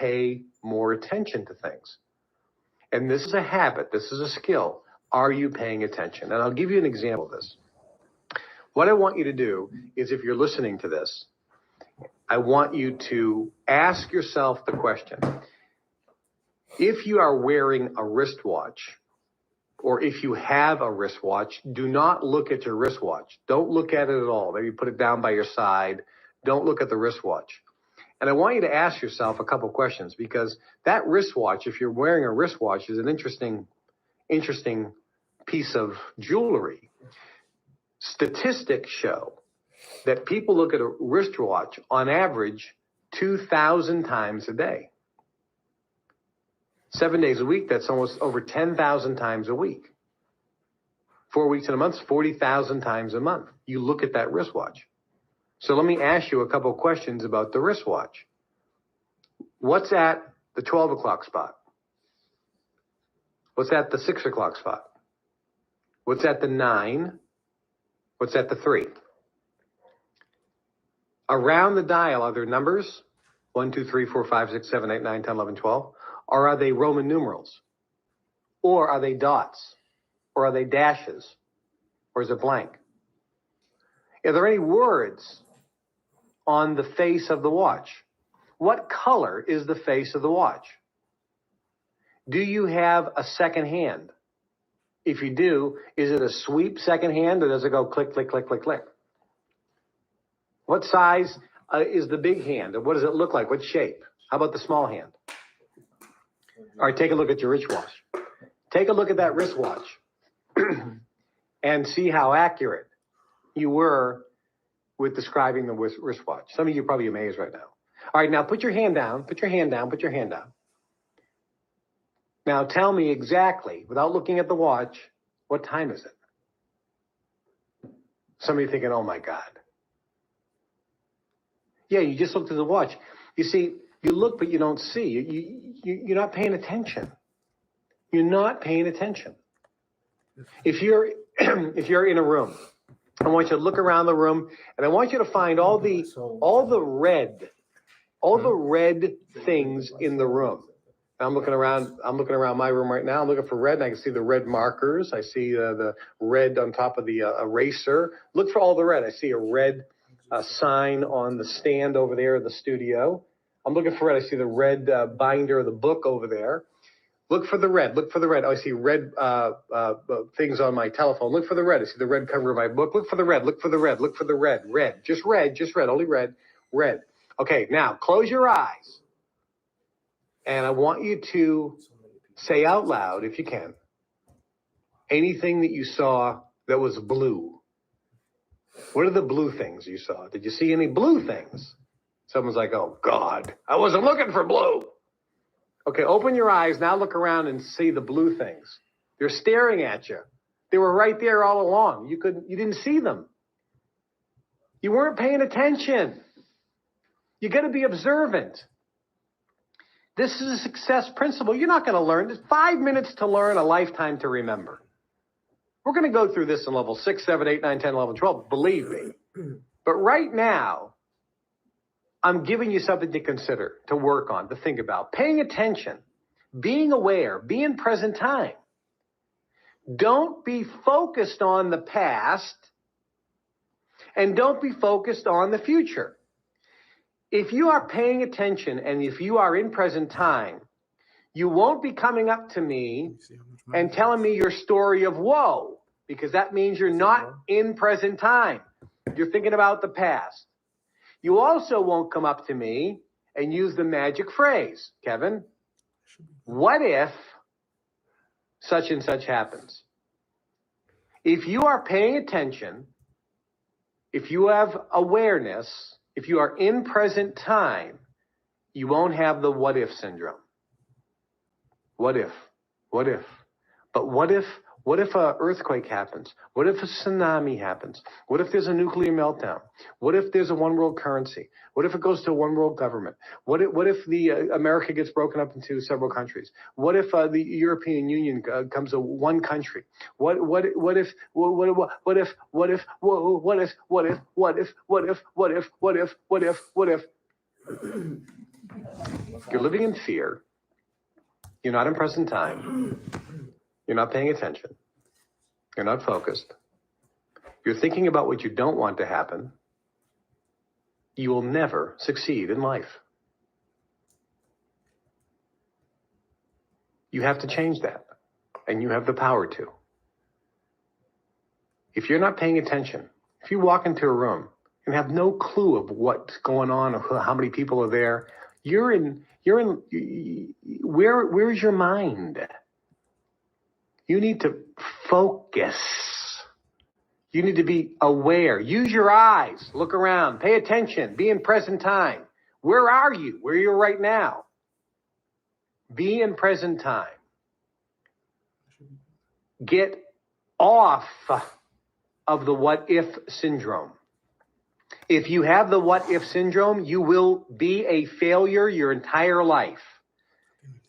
pay more attention to things. And this is a habit. This is a skill. Are you paying attention? And I'll give you an example of this. What I want you to do is, if you're listening to this, I want you to ask yourself the question. If you are wearing a wristwatch, or if you have a wristwatch, do not look at your wristwatch. Don't look at it at all. Maybe put it down by your side. Don't look at the wristwatch. And I want you to ask yourself a couple questions, because that wristwatch, if you're wearing a wristwatch, is an interesting piece of jewelry. Statistics show that people look at a wristwatch on average 2,000 times a day. 7 days a week, that's almost over 10,000 times a week. 4 weeks in a month, 40,000 times a month. You look at that wristwatch. So let me ask you a couple of questions about the wristwatch. What's at the 12 o'clock spot? What's at the 6 o'clock spot? What's at the 9? What's at the 3? Around the dial, are there numbers? 1, 2, 3, 4, 5, 6, 7, 8, 9, 10, 11, 12? Or are they Roman numerals? Or are they dots? Or are they dashes? Or is it blank? Are there any words on the face of the watch? What color is the face of the watch? Do you have a second hand? If you do, is it a sweep second hand, or does it go click, click, click, click, click? What size is the big hand? And what does it look like? What shape? How about the small hand? All right, take a look at your wristwatch. Take a look at that wristwatch and see how accurate you were with describing the wristwatch. Some of you are probably amazed right now. All right, now put your hand down. Put your hand down. Put your hand down. Now tell me exactly, without looking at the watch, what time is it? Some of you thinking, oh my God. Yeah, you just looked at the watch. You see, you look, but you don't see. You're not paying attention. You're not paying attention. If you're in a room, I want you to look around the room, and I want you to find all the red things in the room. I'm looking around my room right now. I'm looking for red, and I can see the red markers. I see the red on top of the eraser. Look for all the red. I see a red sign on the stand over there in the studio. I'm looking for red. I see the red binder of the book over there. Look for the red. Look for the red. Oh, I see red things on my telephone. Look for the red. I see the red cover of my book. Look for the red. Look for the red. Look for the red. Red. Just red. Just red. Only red. Red. Okay, now close your eyes. And I want you to say out loud, if you can, anything that you saw that was blue. What are the blue things you saw? Did you see any blue things? Someone's like, oh, God, I wasn't looking for blue. Okay, open your eyes. Now look around and see the blue things. They're staring at you. They were right there all along. You didn't see them. You weren't paying attention. You got to be observant. This is a success principle. You're not going to learn. It's 5 minutes to learn, a lifetime to remember. We're going to go through this in level 6, 7, 8, 9, 10, 11, 12. Believe me. But right now, I'm giving you something to consider, to work on, to think about. Paying attention, being aware, being present time. Don't be focused on the past, and don't be focused on the future. If you are paying attention and if you are in present time, you won't be coming up to me and telling me your story of woe, because that means you're not in present time. You're thinking about the past. You also won't come up to me and use the magic phrase, Kevin, what if such and such happens? If you are paying attention, if you have awareness, if you are in present time, you won't have the what if syndrome. What if? What if? But what if an earthquake happens? What if a tsunami happens? What if there's a nuclear meltdown? What if there's a one world currency? What if it goes to a one world government? What if the America gets broken up into several countries? What if the European Union comes to one country? What if? You're living in fear. You're not in present time. You're not paying attention. You're not focused. You're thinking about what you don't want to happen. You will never succeed in life. You have to change that, and you have the power to. If you're not paying attention, if you walk into a room and have no clue of what's going on or how many people are there, where's your mind? You need to focus. You need to be aware. Use your eyes. Look around. Pay attention. Be in present time. Where are you? Where you're right now. Be in present time. Get off of the what if syndrome. If you have the what if syndrome, you will be a failure your entire life.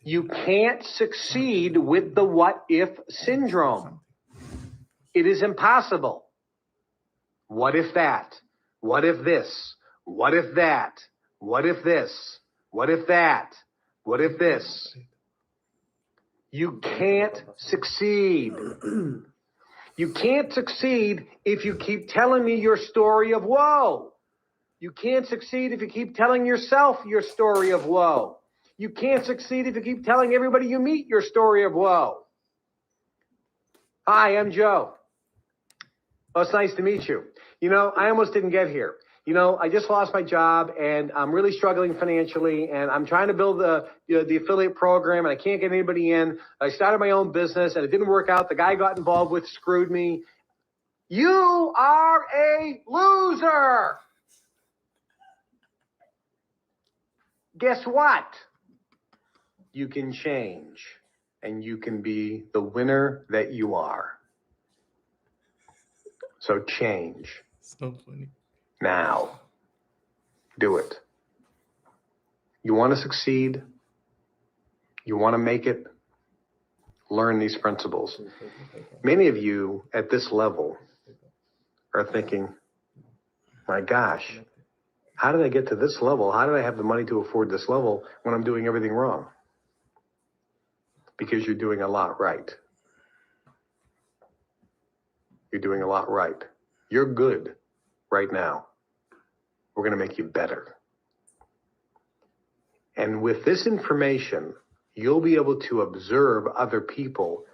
You can't succeed with the what if syndrome. It is impossible. What if that? What if this? What if that? What if this? What if that? What if this? You can't succeed. You can't succeed if you keep telling me your story of woe. You can't succeed if you keep telling yourself your story of woe. You can't succeed if you keep telling everybody you meet your story of woe. Hi, I'm Joe. Well, it's nice to meet you. You know, I almost didn't get here. You know, I just lost my job and I'm really struggling financially and I'm trying to build the affiliate program and I can't get anybody in. I started my own business and it didn't work out. The guy I got involved with screwed me. You are a loser. Guess what? You can change and you can be the winner that you are. So change. So funny. Now. Do it. You want to succeed? You want to make it? Learn these principles. Many of you at this level are thinking, my gosh, how did I get to this level? How did I have the money to afford this level when I'm doing everything wrong? Because you're doing a lot right. You're doing a lot right. You're good right now. We're going to make you better. And with this information, you'll be able to observe other people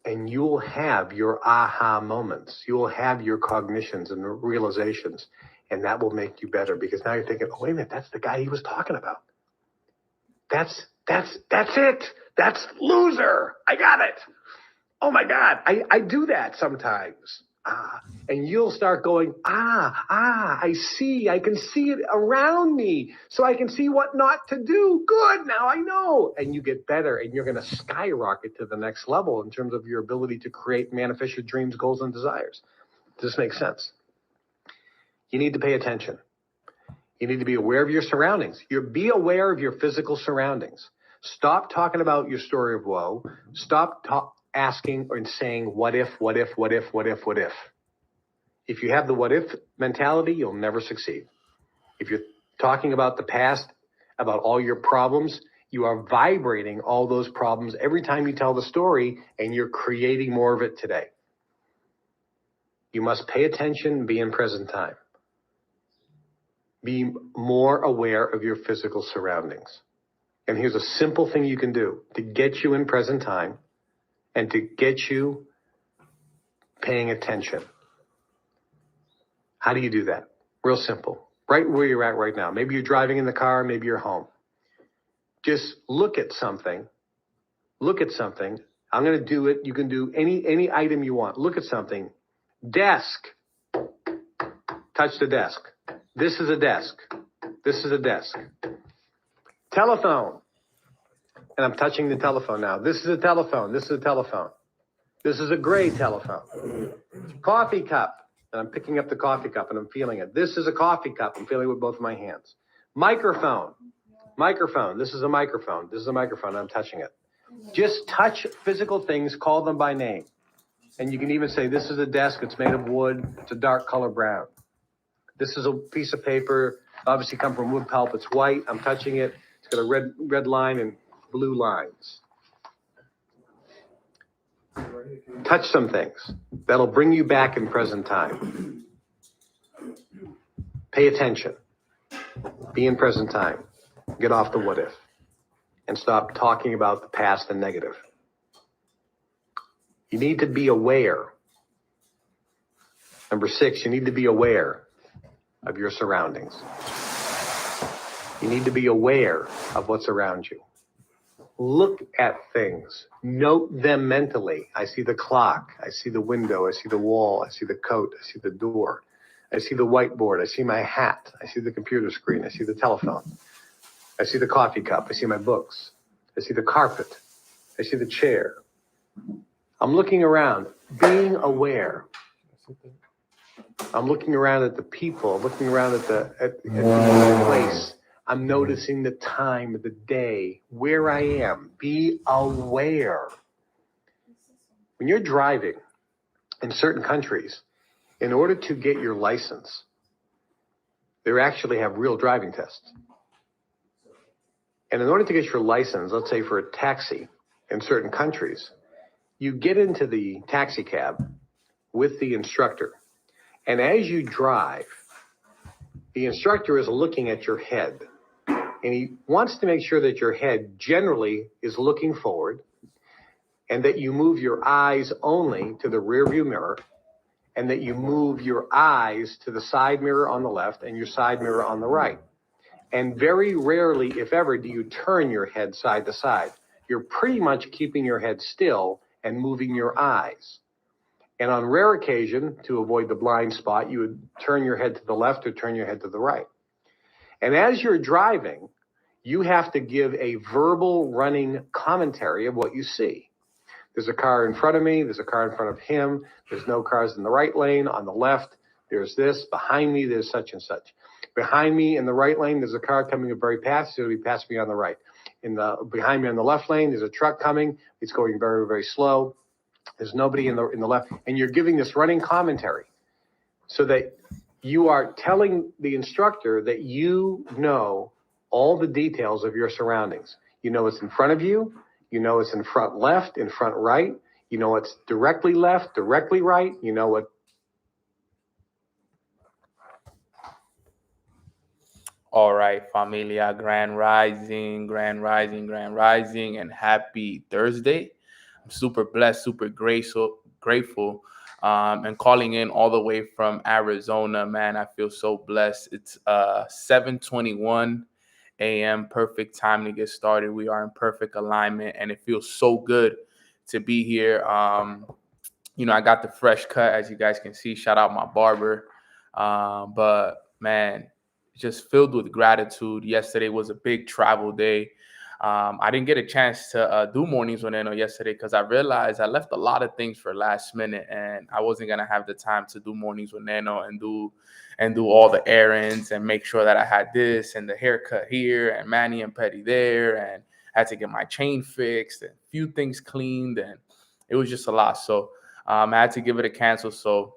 and you'll have your aha moments. You'll have your cognitions and realizations, and that will make you better because now you're thinking, oh, wait a minute, that's the guy he was talking about. That's it. That's loser. I got it. Oh my God, I do that sometimes. And you'll start going, I see, I can see it around me, so I can see what not to do. Good, now I know. And you get better, and you're going to skyrocket to the next level in terms of your ability to create, manifest your dreams, goals, and desires. Does this make sense? You need to pay attention. You need to be aware of your surroundings. Be aware of your physical surroundings. Stop talking about your story of woe. Stop asking and saying, what if, what if, what if, what if, what if. If you have the what if mentality, you'll never succeed. If you're talking about the past, about all your problems, you are vibrating all those problems every time you tell the story, and you're creating more of it today. You must pay attention and be in present time. Be more aware of your physical surroundings. And here's a simple thing you can do to get you in present time and to get you paying attention. How do you do that? Real simple. Right where you're at right now. Maybe you're driving in the car, maybe you're home. Just look at something. Look at something. I'm going to do it. You can do any item you want. Look at something. Desk. Touch the desk. This is a desk. This is a desk. Telephone. And I'm touching the telephone now. This is a telephone. This is a telephone. This is a gray telephone. Coffee cup. And I'm picking up the coffee cup and I'm feeling it. This is a coffee cup. I'm feeling it with both of my hands. Microphone. Microphone. This is a microphone. This is a microphone. I'm touching it. Just touch physical things. Call them by name. And you can even say, this is a desk. It's made of wood. It's a dark color brown. This is a piece of paper. Obviously come from wood pulp. It's white. I'm touching it. It's got a red line and blue lines. Touch some things. That'll bring you back in present time. Pay attention. Be in present time. Get off the what if. And stop talking about the past and negative. You need to be aware. Number 6, you need to be aware of your surroundings. You need to be aware of what's around you. Look at things. Note them mentally. I see the clock. I see the window. I see the wall. I see the coat. I see the door. I see the whiteboard. I see my hat. I see the computer screen. I see the telephone. I see the coffee cup. I see my books. I see the carpet. I see the chair. I'm looking around, being aware. I'm looking around at the people, looking around at the place. I'm noticing the time of the day, where I am. Be aware. When you're driving in certain countries, in order to get your license, they actually have real driving tests. And in order to get your license, let's say for a taxi in certain countries, you get into the taxi cab with the instructor. And as you drive, the instructor is looking at your head. And he wants to make sure that your head generally is looking forward and that you move your eyes only to the rear view mirror and that you move your eyes to the side mirror on the left and your side mirror on the right. And very rarely, if ever, do you turn your head side to side. You're pretty much keeping your head still and moving your eyes. And on rare occasion, to avoid the blind spot, you would turn your head to the left or turn your head to the right. And as you're driving, you have to give a verbal running commentary of what you see. There's a car in front of me. There's a car in front of him. There's no cars in the right lane. On the left, there's this. Behind me, there's such and such. Behind me in the right lane, there's a car coming up very fast. So it'll be past me on the right. Behind me on the left lane, there's a truck coming. It's going very, very slow. There's nobody in the left. And you're giving this running commentary so that you are telling the instructor that you know all the details of your surroundings. You know what's in front of you. You know it's in front left, in front right. You know it's directly left, directly right. You know what. All right, familia, grand rising, and happy Thursday. I'm super blessed, super grateful, and calling in all the way from Arizona, man. I feel so blessed. It's 7:21 a.m. Perfect time to get started. We are in perfect alignment, and it feels so good to be here. I got the fresh cut, as you guys can see. Shout out my barber. But man, just filled with gratitude. Yesterday was a big travel day. I didn't get a chance to do mornings with Nano yesterday because I realized I left a lot of things for last minute, and I wasn't gonna have the time to do mornings with Nano and do all the errands and make sure that I had this and the haircut here and mani and pedi there, and I had to get my chain fixed and a few things cleaned, and it was just a lot. So I had to give it a cancel. So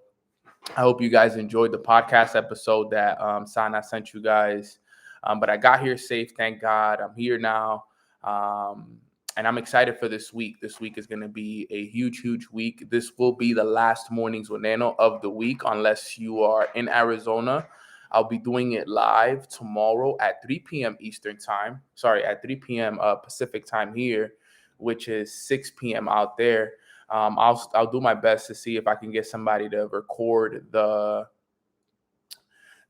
I hope you guys enjoyed the podcast episode that Sana sent you guys. But I got here safe, thank God. I'm here now. And I'm excited for this week. This week is going to be a huge, huge week. This will be the last Mornings with Nano of the week, unless you are in Arizona. I'll be doing it live tomorrow at 3 p.m. Eastern time. Sorry, at 3 p.m. Pacific time here, which is 6 p.m. out there. I'll do my best to see if I can get somebody to record the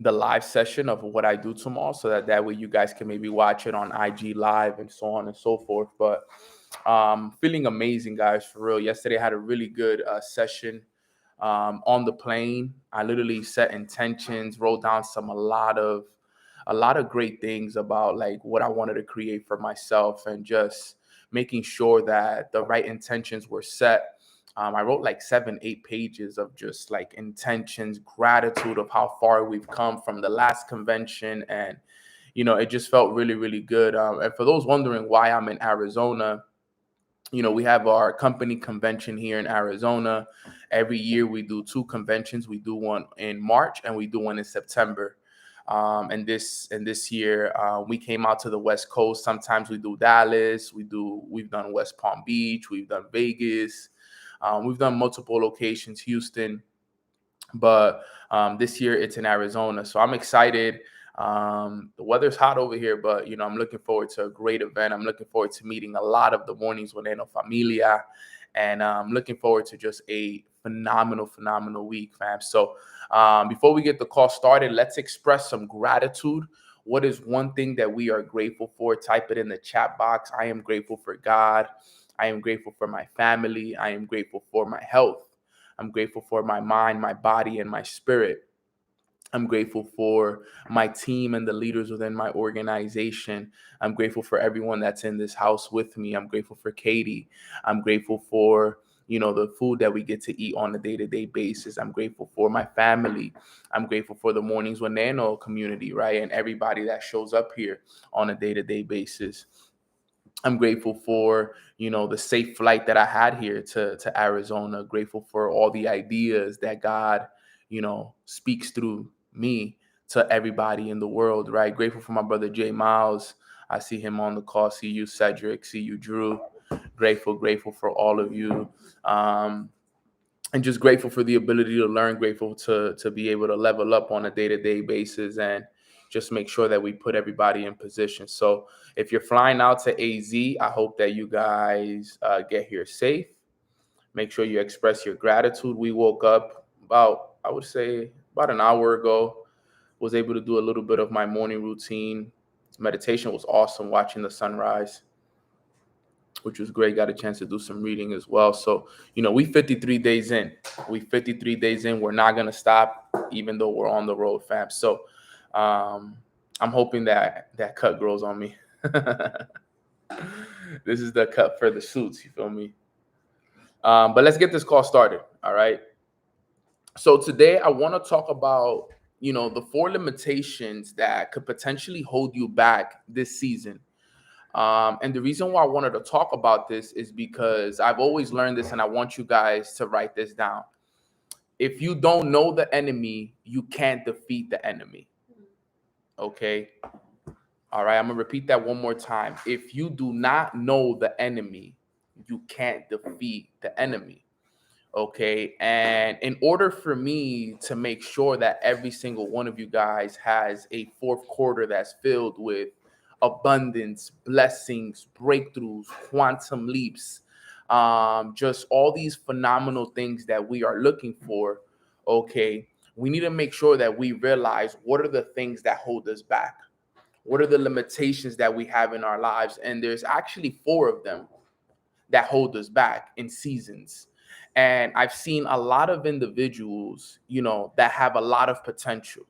live session of what I do tomorrow, so that way you guys can maybe watch it on IG Live and so on and so forth. But feeling amazing, guys, for real. Yesterday I had a really good session on the plane. I literally set intentions, wrote down a lot of great things about like what I wanted to create for myself, and just making sure that the right intentions were set. I wrote like 7-8 pages of just like intentions, gratitude of how far we've come from the last convention. And, it just felt really, really good. And for those wondering why I'm in Arizona, we have our company convention here in Arizona. Every year we do 2 conventions. We do one in March and we do one in September. And this year, we came out to the West Coast. Sometimes we do Dallas, we've done West Palm Beach, we've done Vegas, we've done multiple locations, Houston, but this year it's in Arizona. So I'm excited. The weather's hot over here, but I'm looking forward to a great event. I'm looking forward to meeting a lot of the mornings with Eno Familia, and I'm looking forward to just a phenomenal week, fam. So before we get the call started, let's express some gratitude. What is one thing that we are grateful for? Type it in the chat box. I am grateful for God. I am grateful for my family. I am grateful for my health. I'm grateful for my mind, my body, and my spirit. I'm grateful for my team and the leaders within my organization. I'm grateful for everyone that's in this house with me. I'm grateful for Katie. I'm grateful for, the food that we get to eat on a day-to-day basis. I'm grateful for my family. I'm grateful for the Mornings with Nano community, right? And everybody that shows up here on a day-to-day basis. I'm grateful for, the safe flight that I had here to Arizona. Grateful for all the ideas that God, speaks through me to everybody in the world, right? Grateful for my brother Jay Miles. I see him on the call. See you, Cedric. See you, Drew. Grateful for all of you. And just grateful for the ability to learn, grateful to be able to level up on a day-to-day basis and just make sure that we put everybody in position. So if you're flying out to AZ, I hope that you guys get here safe. Make sure you express your gratitude. We woke up I would say about an hour ago, was able to do a little bit of my morning routine. Meditation was awesome, watching the sunrise, which was great. Got a chance to do some reading as well. So, we 53 days in. We're not going to stop, even though we're on the road, fam. So I'm hoping that cut grows on me. This is the cut for the suits, you feel me? But let's get this call started, all right? So today I want to talk about, the 4 limitations that could potentially hold you back this season. And the reason why I wanted to talk about this is because I've always learned this, and I want you guys to write this down. If you don't know the enemy, you can't defeat the enemy. Okay? All right, I'm going to repeat that one more time. If you do not know the enemy, you can't defeat the enemy. Okay, and in order for me to make sure that every single one of you guys has a fourth quarter that's filled with abundance, blessings, breakthroughs, quantum leaps, just all these phenomenal things that we are looking for, okay, we need to make sure that we realize what are the things that hold us back. What are the limitations that we have in our lives? And there's actually 4 of them that hold us back in seasons. And I've seen a lot of individuals, that have a lot of potential.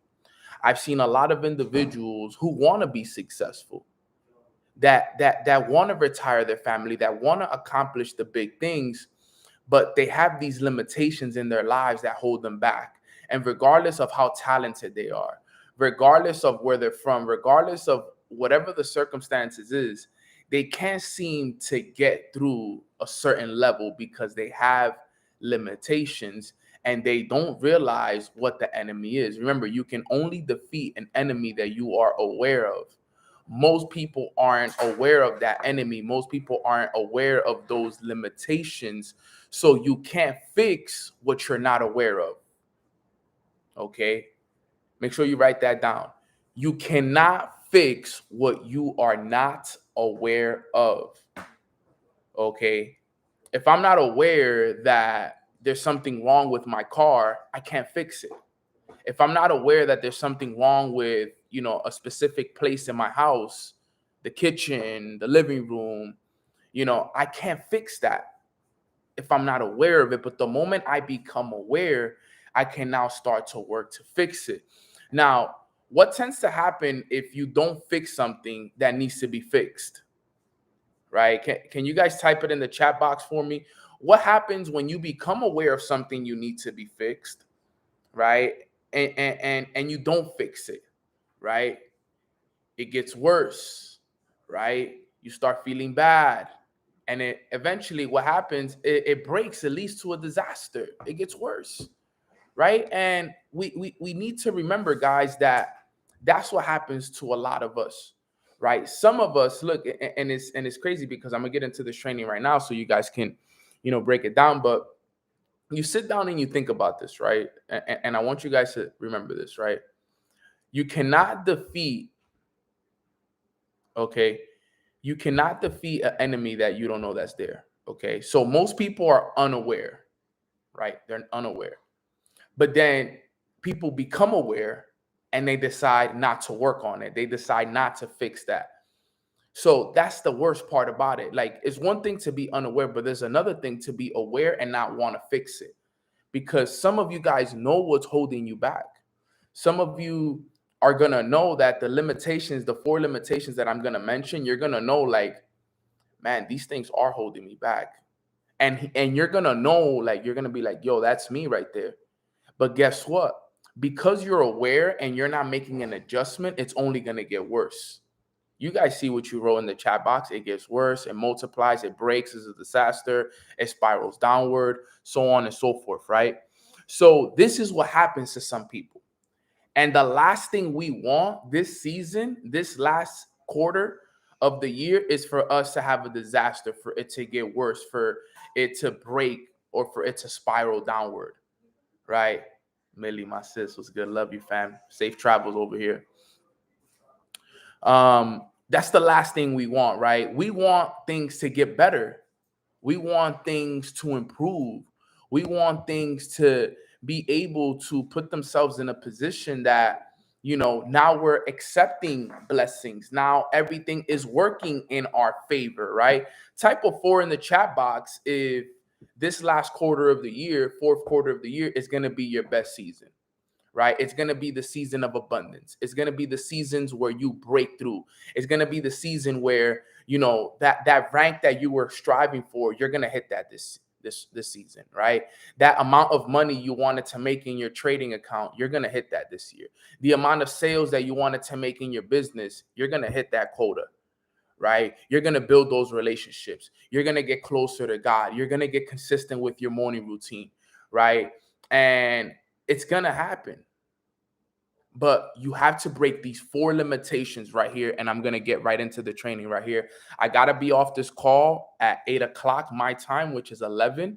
I've seen a lot of individuals who want to be successful, that want to retire their family, that want to accomplish the big things, but they have these limitations in their lives that hold them back. And regardless of how talented they are, regardless of where they're from, regardless of whatever the circumstances is, they can't seem to get through a certain level because they have limitations and they don't realize what the enemy is. Remember, you can only defeat an enemy that you are aware of. Most people aren't aware of that enemy. Most people aren't aware of those limitations. So you can't fix what you're not aware of. Okay? Make sure you write that down. You cannot fix what you are not aware of. Okay? If I'm not aware that there's something wrong with my car, I can't fix it. If I'm not aware that there's something wrong with, a specific place in my house, the kitchen, the living room, I can't fix that if I'm not aware of it. But the moment I become aware, I can now start to work to fix it. Now, what tends to happen if you don't fix something that needs to be fixed? Right? Can you guys type it in the chat box for me? What happens when you become aware of something you need to be fixed, right? And you don't fix it, right? It gets worse, right? You start feeling bad. And it eventually what happens, it breaks, it leads to a disaster. It gets worse, right? And we need to remember, guys, that That's what happens to a lot of us, right? Some of us look, and it's crazy because I'm gonna get into this training right now, so you guys can, break it down. But you sit down and you think about this, right? And I want you guys to remember this, right? You cannot defeat, okay? You cannot defeat an enemy that you don't know that's there, okay? So most people are unaware, right? They're unaware. But then people become aware and they decide not to work on it. They decide not to fix that. So that's the worst part about it. Like, it's one thing to be unaware, but there's another thing to be aware and not want to fix it. Because some of you guys know what's holding you back. Some of you are going to know that the limitations, the 4 limitations that I'm going to mention, you're going to know, like, man, these things are holding me back. And you're going to know, like, you're going to be like, yo, that's me right there. But guess what? Because you're aware and you're not making an adjustment, it's only going to get worse. You guys see what you wrote in the chat box. It gets worse, it multiplies, it breaks, it's a disaster, it spirals downward, so on and so forth, right? So this is what happens to some people. And the last thing we want this season, this last quarter of the year, is for us to have a disaster, for it to get worse, for it to break, or for it to spiral downward, right? Millie, my sis, was good. Love you, fam. Safe travels over here. That's the last thing we want, right? We want things to get better. We want things to improve. We want things to be able to put themselves in a position that, now we're accepting blessings. Now everything is working in our favor, right? Type of 4 in the chat box if this last quarter of the year, fourth quarter of the year, is going to be your best season. Right? It's going to be the season of abundance. It's going to be the seasons where you break through. It's going to be the season where, that rank that you were striving for, you're going to hit that this season, right? That amount of money you wanted to make in your trading account, you're going to hit that this year. The amount of sales that you wanted to make in your business, you're going to hit that quota, right? You're going to build those relationships. You're going to get closer to God. You're going to get consistent with your morning routine, right? And it's going to happen. But you have to break these 4 limitations right here. And I'm going to get right into the training right here. I got to be off this call at 8 o'clock my time, which is 11,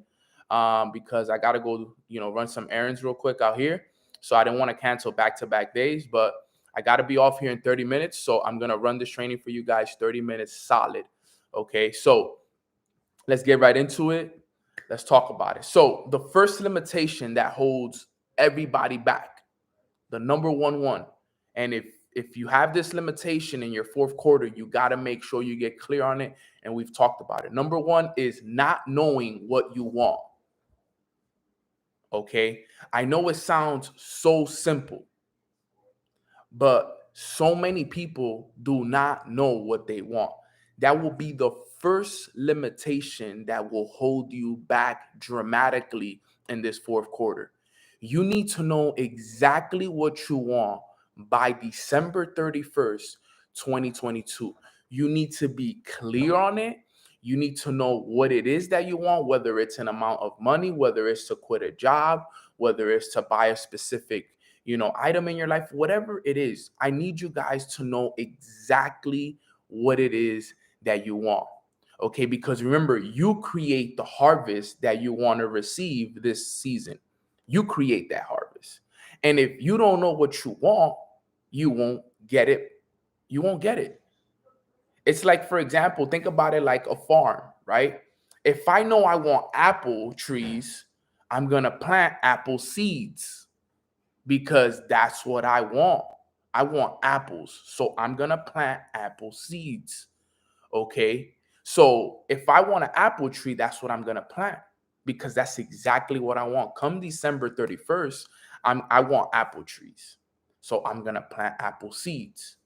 because I got to go, run some errands real quick out here. So I didn't want to cancel back-to-back days, but I got to be off here in 30 minutes. So I'm going to run this training for you guys 30 minutes solid. Okay, so let's get right into it. Let's talk about it. So the first limitation that holds everybody back, the number one. And if you have this limitation in your fourth quarter, you got to make sure you get clear on it. And we've talked about it. Number 1 is not knowing what you want. Okay. I know it sounds so simple, but so many people do not know what they want. That will be the first limitation that will hold you back dramatically in this fourth quarter. You need to know exactly what you want by December 31st, 2022. You need to be clear on it. You need to know what it is that you want, whether it's an amount of money, whether it's to quit a job, whether it's to buy a specific, item in your life, whatever it is. I need you guys to know exactly what it is that you want. Okay, because remember, you create the harvest that you want to receive this season. You create that harvest. And if you don't know what you want, you won't get it. You won't get it. It's like, for example, think about it like a farm, right? If I know I want apple trees, I'm going to plant apple seeds because that's what I want. I want apples. So I'm going to plant apple seeds. Okay. So if I want an apple tree, that's what I'm going to plant because that's exactly what I want. Come December 31st, I want apple trees. So I'm going to plant apple seeds,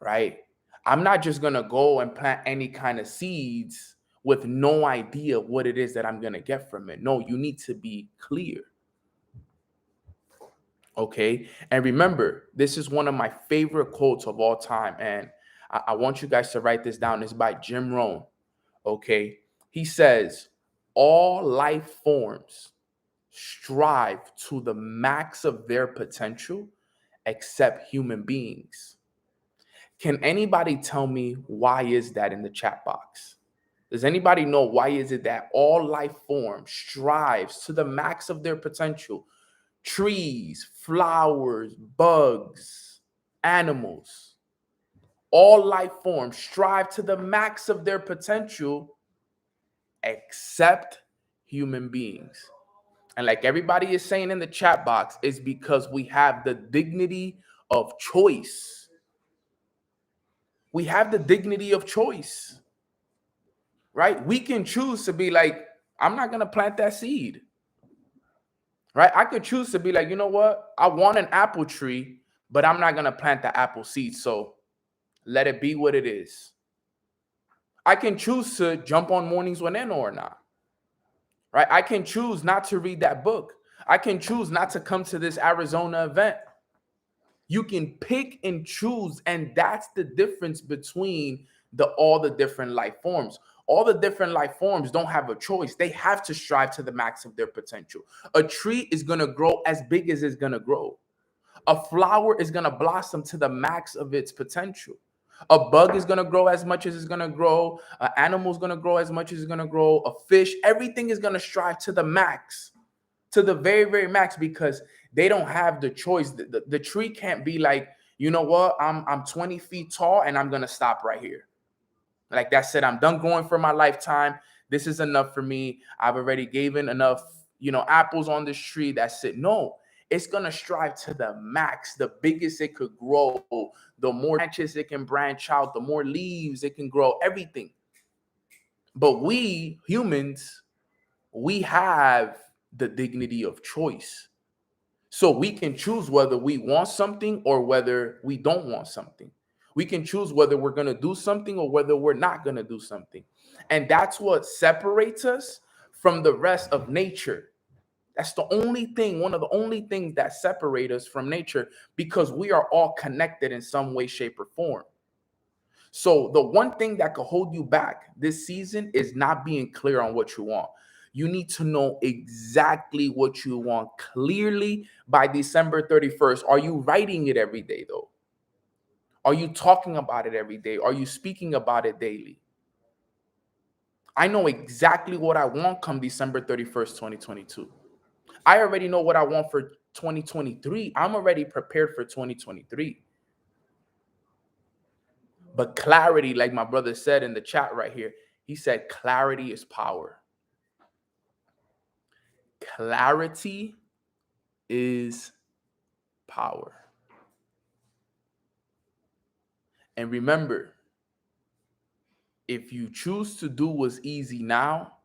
right? I'm not just going to go and plant any kind of seeds with no idea what it is that I'm going to get from it. No, you need to be clear. Okay. And remember, this is one of my favorite quotes of all time. And I want you guys to write this down. It's by Jim Rohn. Okay. He says, all life forms strive to the max of their potential except human beings. Can anybody tell me why is that in the chat box? Does anybody know why is it that all life forms strives to the max of their potential? Trees, flowers, bugs, animals, all life forms strive to the max of their potential except human beings. And like everybody is saying in the chat box, is because we have the dignity of choice. We have the dignity of choice, right? We can choose to be like, I'm not going to plant that seed, right? I could choose to be like, you know what? I want an apple tree, but I'm not going to plant the apple seed. So let it be what it is. I can choose to jump on Mornings with Neno or not, right? I can choose not to read that book. I can choose not to come to this Arizona event. You can pick and choose, and that's the difference between all the different life forms. All the different life forms don't have a choice. They have to strive to the max of their potential. A tree is going to grow as big as it's going to grow. A flower is going to blossom to the max of its potential. A bug is going to grow as much as it's going to grow. An animal is going to grow as much as it's going to grow. A fish, everything is going to strive to the max, to the very, very max, because they don't have the choice. The tree can't be like, you know what, I'm 20 feet tall and I'm going to stop right here. Like that said, I'm done growing for my lifetime. This is enough for me. I've already given enough, apples on this tree. That's it. No, it's going to strive to the max, the biggest it could grow, the more branches it can branch out, the more leaves it can grow, everything. But we humans, we have the dignity of choice. So we can choose whether we want something or whether we don't want something. We can choose whether we're going to do something or whether we're not going to do something. And that's what separates us from the rest of nature. That's the only thing, one of the only things that separate us from nature, because we are all connected in some way, shape, or form. So the one thing that could hold you back this season is not being clear on what you want. You need to know exactly what you want clearly by December 31st. Are you writing it every day, though? Are you talking about it every day? Are you speaking about it daily? I know exactly what I want come December 31st, 2022. I already know what I want for 2023. I'm already prepared for 2023. But clarity, like my brother said in the chat right here, he said clarity is power. Clarity is power. And remember, if you choose to do what's easy now,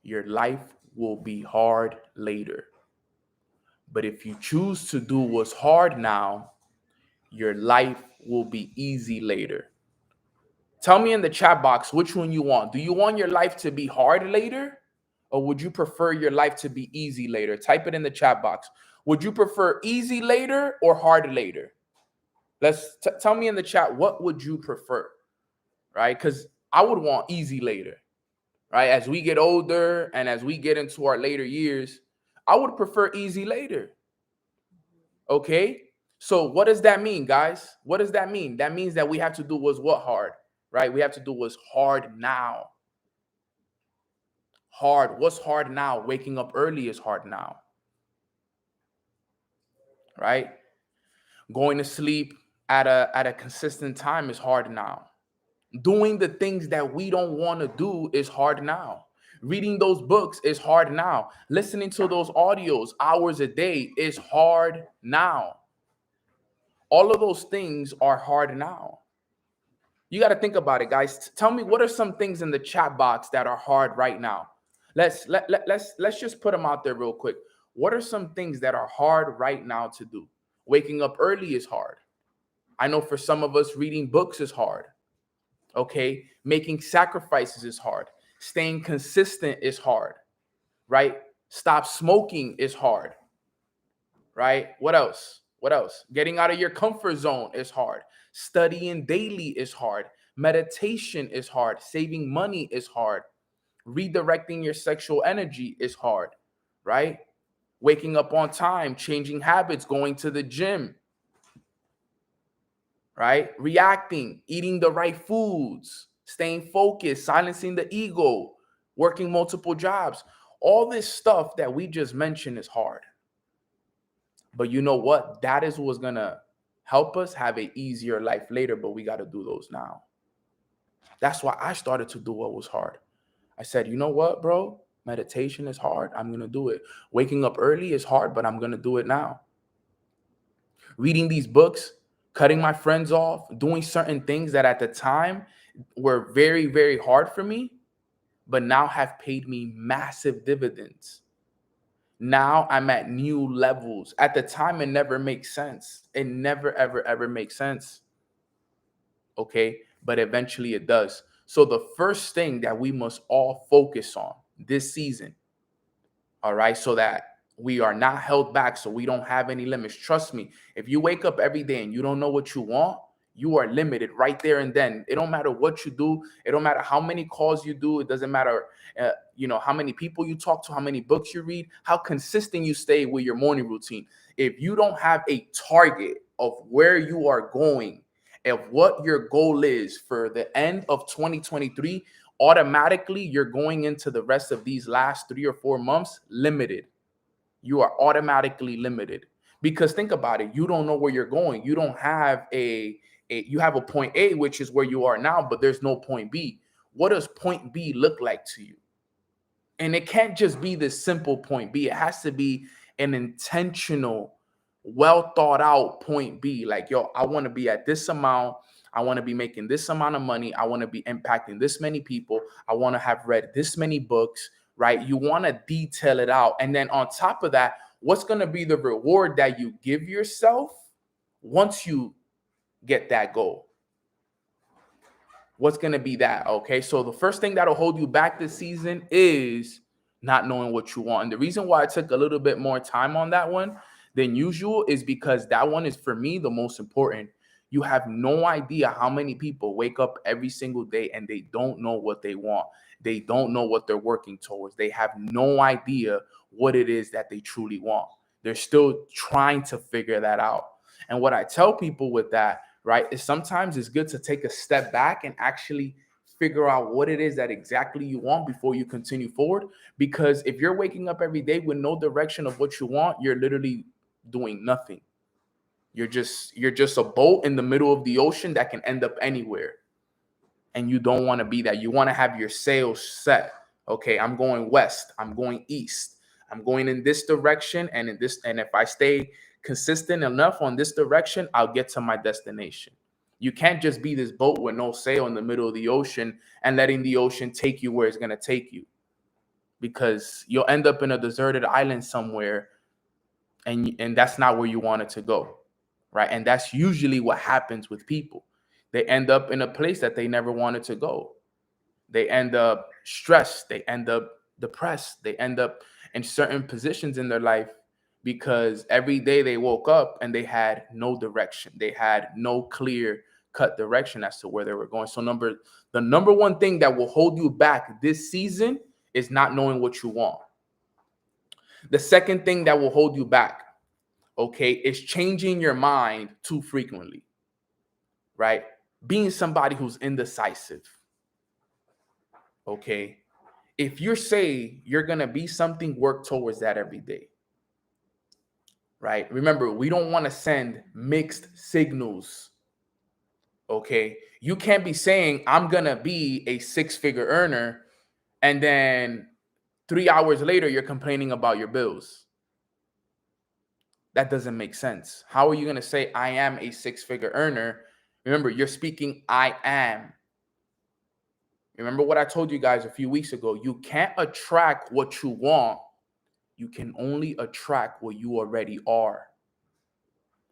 your life will be hard later. But if you choose to do what's hard now, your life will be easy later. Tell me in the chat box which one you want. Do you want your life to be hard later, or would you prefer your life to be easy later? Type it in the chat box. Would you prefer easy later or hard later? Tell me in the chat, what would you prefer, right? Because I would want easy later, right? As we get older and as we get into our later years, I would prefer easy later. Okay? So what does that mean, guys? What does that mean? That means that we have to do what hard, right? We have to do what's hard now. Hard. What's hard now? Waking up early is hard now, right? Going to sleep at a consistent time is hard now. Doing the things that we don't want to do is hard now. Reading those books is hard now. Listening to those audios hours a day is hard now. All of those things are hard now. You got to think about it, guys. Tell me, what are some things in the chat box that are hard right now? Let's just put them out there real quick. What are some things that are hard right now to do? Waking up early is hard. I know for some of us, reading books is hard. Okay, making sacrifices is hard. Staying consistent is hard, right? Stop smoking is hard, right? What else? What else? Getting out of your comfort zone is hard. Studying daily is hard. Meditation is hard. Saving money is hard. Redirecting your sexual energy is hard, right? Waking up on time, changing habits, going to the gym, right? Reacting, eating the right foods, staying focused, silencing the ego, working multiple jobs. All this stuff that we just mentioned is hard. But you know what? That is what's going to help us have an easier life later, but we got to do those now. That's why I started to do what was hard. I said, you know what, bro? Meditation is hard. I'm going to do it. Waking up early is hard, but I'm going to do it now. Reading these books, cutting my friends off, doing certain things that at the time were very, very hard for me, but now have paid me massive dividends. Now I'm at new levels. At the time, it never makes sense. It never, ever, ever makes sense. Okay. But eventually it does. So the first thing that we must all focus on this season, all right, so that we are not held back, so we don't have any limits. Trust me, if you wake up every day and you don't know what you want, you are limited right there and then. It don't matter what you do. It don't matter how many calls you do. It doesn't matter, how many people you talk to, how many books you read, how consistent you stay with your morning routine. If you don't have a target of where you are going, of what your goal is for the end of 2023, automatically you're going into the rest of these last 3 or 4 months limited. You are automatically limited because think about it. You don't know where you're going. You don't have you have a point A, which is where you are now, but there's no point B. What does point B look like to you? And it can't just be this simple point B. It has to be an intentional, well thought out point B. Like, yo, I want to be at this amount. I want to be making this amount of money. I want to be impacting this many people. I want to have read this many books, right? You want to detail it out. And then on top of that, what's going to be the reward that you give yourself once you get that goal? What's going to be that? Okay. So the first thing that'll hold you back this season is not knowing what you want. And the reason why I took a little bit more time on that one than usual is because that one is, for me, the most important. You have no idea how many people wake up every single day and they don't know what they want. They don't know what they're working towards. They have no idea what it is that they truly want. They're still trying to figure that out. And what I tell people with that, right, is sometimes it's good to take a step back and actually figure out what it is that exactly you want before you continue forward. Because if you're waking up every day with no direction of what you want, you're literally doing nothing. You're just a boat in the middle of the ocean that can end up anywhere. And you don't want to be that. You want to have your sails set. Okay, I'm going west. I'm going east. I'm going in this direction. And if I stay consistent enough on this direction, I'll get to my destination. You can't just be this boat with no sail in the middle of the ocean and letting the ocean take you where it's going to take you. Because you'll end up in a deserted island somewhere, and that's not where you want it to go. Right. And that's usually what happens with people. They end up in a place that they never wanted to go. They end up stressed. They end up depressed. They end up in certain positions in their life because every day they woke up and they had no direction. They had no clear cut direction as to where they were going. So the number one thing that will hold you back this season is not knowing what you want. The second thing that will hold you back, okay, is changing your mind too frequently, right? Being somebody who's indecisive, okay? If you say you're going to be something, work towards that every day, right? Remember, we don't want to send mixed signals, okay? You can't be saying, I'm going to be a 6-figure earner, and then 3 hours later, you're complaining about your bills. That doesn't make sense. How are you going to say I am a 6-figure earner? Remember, you're speaking I am. Remember what I told you guys a few weeks ago. You can't attract what you want. You can only attract what you already are.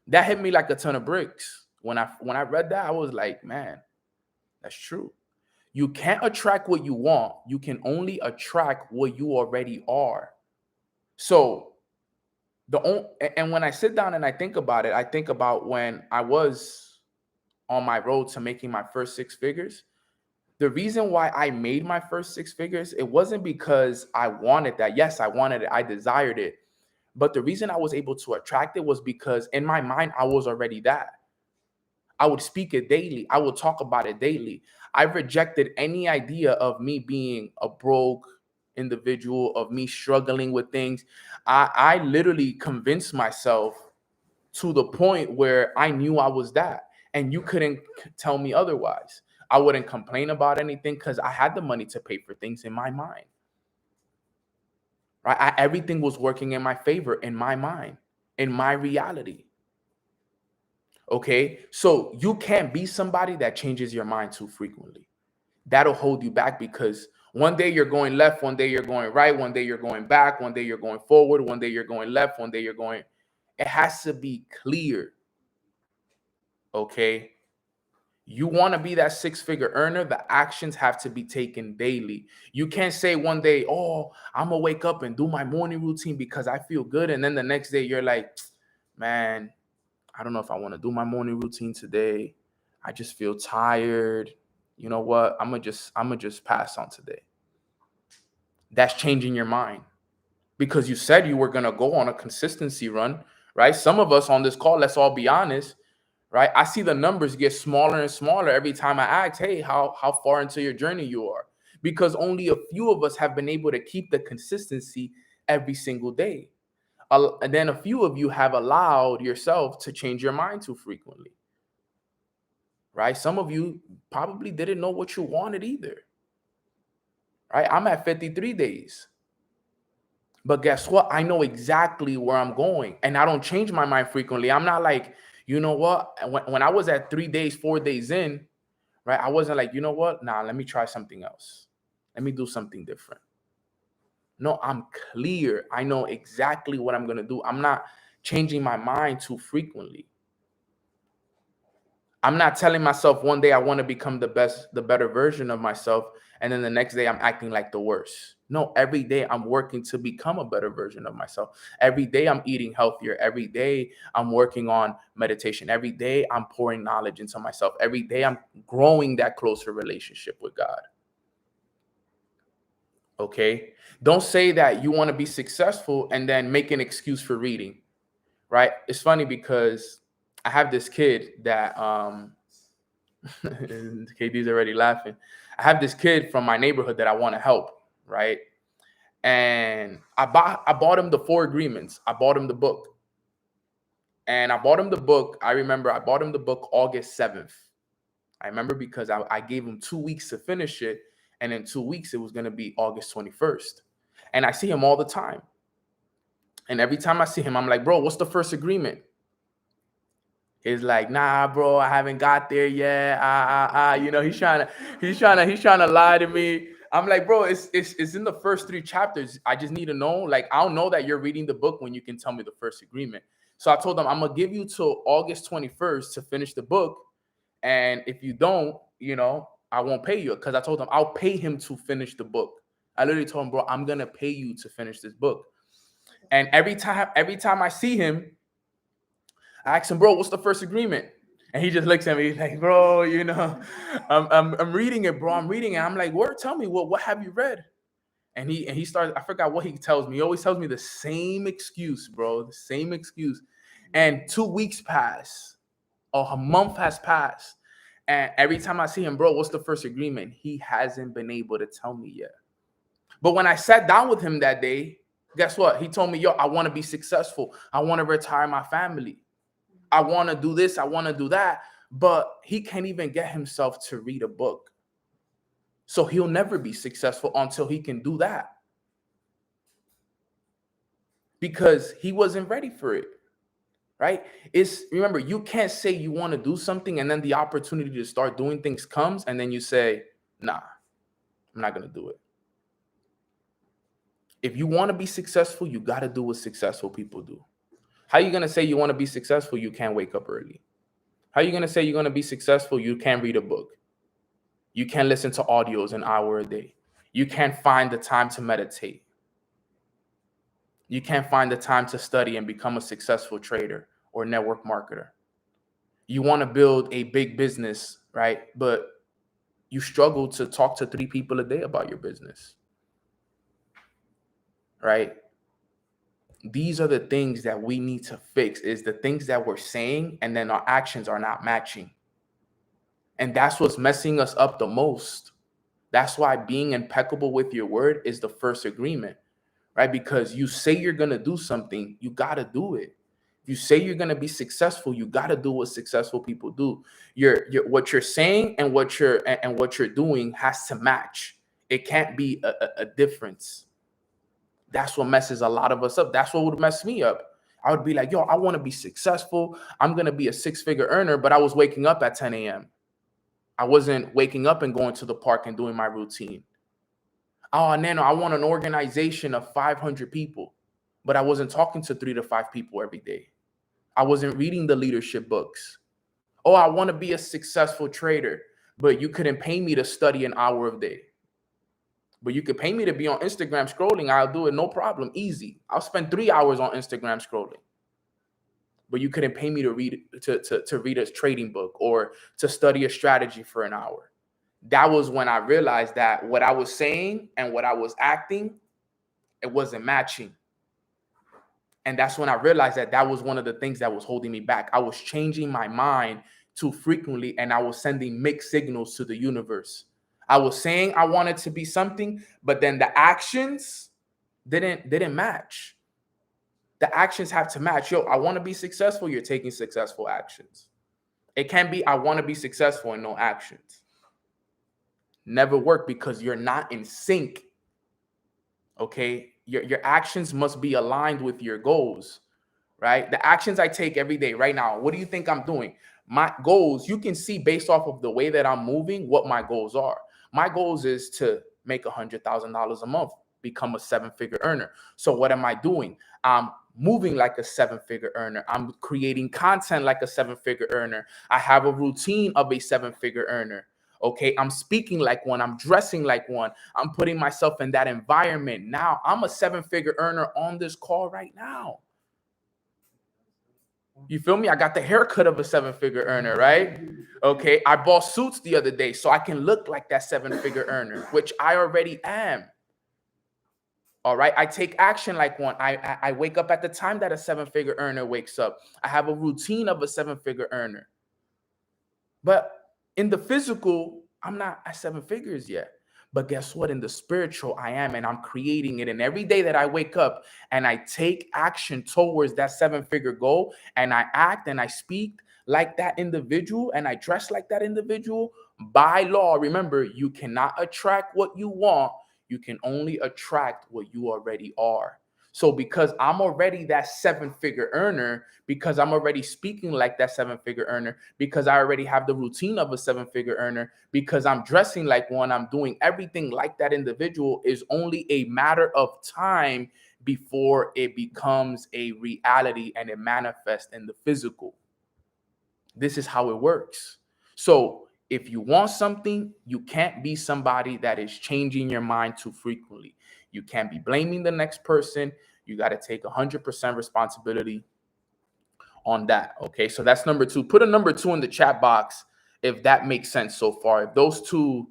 That hit me like a ton of bricks. When I read that, I was like, man, that's true. You can't attract what you want. You can only attract what you already are. So and when I sit down and I think about it, I think about when I was on my road to making my first 6 figures. The reason why I made my first 6 figures, it wasn't because I wanted that. Yes, I wanted it. I desired it. But the reason I was able to attract it was because in my mind, I was already that. I would speak it daily. I would talk about it daily. I rejected any idea of me being a broke individual, of me struggling with things. I literally convinced myself to the point where I knew I was that. And you couldn't tell me otherwise. I wouldn't complain about anything because I had the money to pay for things in my mind. Right? Everything was working in my favor in my mind, in my reality. Okay, so you can't be somebody that changes your mind too frequently. That'll hold you back because one day you're going left, one day you're going right, one day you're going back, one day you're going forward, one day you're going left, one day you're going. It has to be clear. Okay, you want to be that six-figure earner, the actions have to be taken daily. You can't say one day, oh, I'm gonna wake up and do my morning routine because I feel good, and then the next day you're like, man, I don't know if I want to do my morning routine today. I just feel tired. You know what? I'm gonna just pass on today. That's changing your mind because you said you were gonna go on a consistency run, right? Some of us on this call, let's all be honest, right? I see the numbers get smaller and smaller every time I ask, hey, how far into your journey you are? Because only a few of us have been able to keep the consistency every single day. And then a few of you have allowed yourself to change your mind too frequently, right? Some of you probably didn't know what you wanted either, right? I'm at 53 days, but guess what? I know exactly where I'm going and I don't change my mind frequently. I'm not like, you know what? When I was at 3 days, 4 days in, right? I wasn't like, you know what? Nah, let me try something else. Let me do something different. No, I'm clear. I know exactly what I'm going to do. I'm not changing my mind too frequently. I'm not telling myself one day I want to become the better version of myself, and then the next day I'm acting like the worst. No, every day I'm working to become a better version of myself. Every day I'm eating healthier. Every day I'm working on meditation. Every day I'm pouring knowledge into myself. Every day I'm growing that closer relationship with God. Okay? Don't say that you want to be successful and then make an excuse for reading, right? It's funny because I have this kid that KD's already laughing. I have this kid from my neighborhood that I want to help, right? And I bought him the Four Agreements. I bought him the book. And I bought him the book. I remember I bought him the book August 7th. I remember because I gave him 2 weeks to finish it. And in 2 weeks, it was going to be August 21st. And I see him all the time. And every time I see him, I'm like, bro, what's the first agreement? He's like, nah, bro, I haven't got there yet. You know, he's trying to lie to me. I'm like, bro, it's in the first 3 chapters. I just need to know. Like, I don't know that you're reading the book when you can tell me the first agreement. So I told him I'm gonna give you till August 21st to finish the book. And if you don't, you know, I won't pay you. Because I told him I'll pay him to finish the book. I literally told him, bro, I'm gonna pay you to finish this book. And every time I see him, I asked him, bro, what's the first agreement? And he just looks at me like, bro, you know, I'm reading it, bro. I'm reading it. I'm like, word, tell me what have you read? And he starts, I forgot what he tells me. He always tells me the same excuse, bro, the same excuse. And 2 weeks pass, or a month has passed. And every time I see him, bro, what's the first agreement? He hasn't been able to tell me yet. But when I sat down with him that day, guess what? He told me, yo, I want to be successful. I want to retire my family. I want to do this. I want to do that. But he can't even get himself to read a book. So he'll never be successful until he can do that. Because he wasn't ready for it. Right? Remember, you can't say you want to do something and then the opportunity to start doing things comes and then you say, nah, I'm not going to do it. If you want to be successful, you got to do what successful people do. How are you going to say you want to be successful? You can't wake up early. How are you going to say you're going to be successful? You can't read a book. You can't listen to audios an hour a day. You can't find the time to meditate. You can't find the time to study and become a successful trader or network marketer. You want to build a big business, right? But you struggle to talk to 3 people a day about your business, right? These are the things that we need to fix, is the things that we're saying and then our actions are not matching. And that's what's messing us up the most. That's why being impeccable with your word is the first agreement, right? Because you say you're going to do something, you got to do it. You say you're going to be successful, you got to do what successful people do. What you're saying and what you're doing has to match. It can't be a difference. That's what messes a lot of us up. That's what would mess me up. I would be like, yo, I want to be successful. I'm going to be a six-figure earner, but I was waking up at 10 a.m. I wasn't waking up and going to the park and doing my routine. Oh, Nano, I want an organization of 500 people, but I wasn't talking to 3 to 5 people every day. I wasn't reading the leadership books. Oh, I want to be a successful trader, but you couldn't pay me to study an hour a day. But you could pay me to be on Instagram scrolling. I'll do it, no problem, easy. I'll spend 3 hours on Instagram scrolling. But you couldn't pay me to read a trading book or to study a strategy for an hour. That was when I realized that what I was saying and what I was acting, it wasn't matching. And that's when I realized that that was one of the things that was holding me back. I was changing my mind too frequently, and I was sending mixed signals to the universe. I was saying I wanted to be something, but then the actions didn't match. The actions have to match. Yo, I want to be successful. You're taking successful actions. It can't be I want to be successful and no actions. Never work because you're not in sync. Okay, your actions must be aligned with your goals, right? The actions I take every day right now, what do you think I'm doing? My goals, you can see based off of the way that I'm moving what my goals are. My goals is to make $100,000 a month, become a 7-figure earner. So what am I doing? I'm moving like a 7-figure earner. I'm creating content like a 7-figure earner. I have a routine of a 7-figure earner. Okay, I'm speaking like one. I'm dressing like one. I'm putting myself in that environment. Now I'm a 7-figure earner on this call right now. You feel me? I got the haircut of a 7-figure earner, right? Okay, I bought suits the other day so I can look like that 7-figure earner, which I already am. All right, I take action like one. I wake up at the time that a 7-figure earner wakes up. I have a routine of a 7-figure earner. But in the physical, I'm not at 7 figures yet. But guess what? In the spiritual, I am, and I'm creating it. And every day that I wake up and I take action towards that 7-figure goal, and I act and I speak like that individual, and I dress like that individual, by law, remember, you cannot attract what you want. You can only attract what you already are. So because I'm already that 7-figure earner, because I'm already speaking like that 7-figure earner, because I already have the routine of a 7-figure earner, because I'm dressing like one, I'm doing everything like that individual, is only a matter of time before it becomes a reality and it manifests in the physical. This is how it works. So if you want something, you can't be somebody that is changing your mind too frequently. You can't be blaming the next person. You got to take 100% responsibility on that. Okay, so that's number 2. Put a number 2 in the chat box if that makes sense so far. If those two,